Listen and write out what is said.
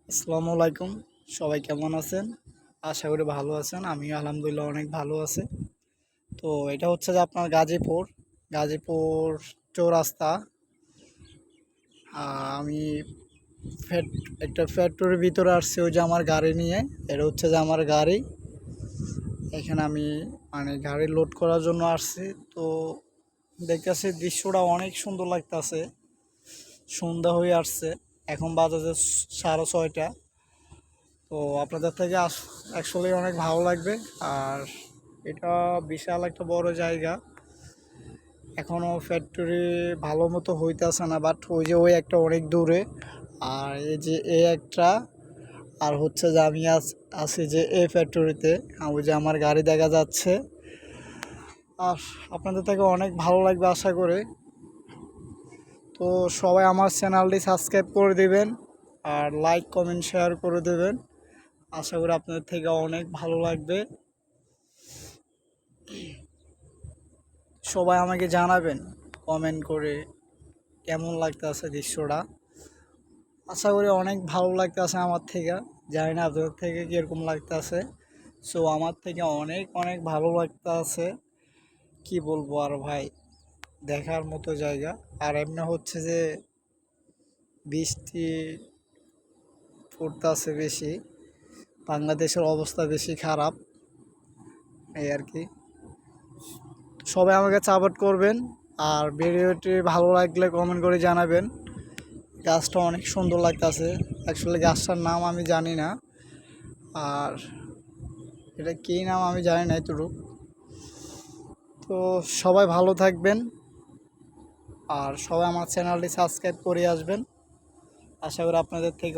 আসসালামু আলাইকুম। সবাই কেমন আছেন? আশা করি ভালো আছেন। আমিও আলহামদুলিল্লাহ অনেক ভালো আছি। তো এটা হচ্ছে যে আপনার গাজীপুর চৌরাস্তা। আমি ফ্যাট একটা ফ্যাক্টরির ভিতরে আসছি ওই যে আমার গাড়ি নিয়ে। এটা হচ্ছে যে আমার গাড়ি। এখানে আমি মানে গাড়ি লোড করার জন্য আসছি। তো দেখতেছি দৃশ্যটা অনেক সুন্দর লাগতাছে। সন্ধ্যা হয়ে আসছে। এখন বাজে যে 6:30। তো আপনাদের থেকে অ্যাকচুয়ালি অনেক ভালো লাগবে। আর এটা বিশাল একটা বড় জায়গা। এখনও ফ্যাক্টরি ভালো মতো হইতেছে না, বাট ওই যে ওই একটা অনেক দূরে। আর এই যে এই একটা, আর হচ্ছে যে আমি আছি যে এই ফ্যাক্টরিতে। ওই যে আমার গাড়ি দেখা যাচ্ছে। আর আপনাদের থেকে অনেক ভালো লাগবে আশা করি। তো সবাই আমার চ্যানেলটি সাবস্ক্রাইব করে দিবেন, আর লাইক কমেন্ট শেয়ার করে দেবেন। আশা করি আপনাদের থেকে অনেক ভালো লাগবে। সবাই আমাকে জানাবেন কমেন্ট করে কেমন লাগতেছে দৃশ্যটা। আশা করি অনেক ভালো লাগতেছে আমার থেকে। জানি না আপনাদের থেকে কীরকম লাগতেছে। সো আমার থেকে অনেক অনেক ভালো লাগতেছে। কি বলবো আর ভাই, দেখার মতো জায়গা। আর এমনি হচ্ছে যে বৃষ্টি পড়তেছে বেশি, বাংলাদেশের অবস্থা বেশি খারাপ, এই আর কি। সবাই আমাকে সাপোর্ট করবেন। আর ভিডিওটি ভালো লাগলে কমেন্ট করে জানাবেন। গাছটা অনেক সুন্দর লাগতেছে। অ্যাকচুয়ালি গাছটার নাম আমি জানি না, আর এটা কী নাম আমি জানি না এতটুকু। তো সবাই ভালো থাকবেন, আর সবাই আমার চ্যানেলটি সাবস্ক্রাইব করে আসবেন। আশা করি আপনাদের থেকে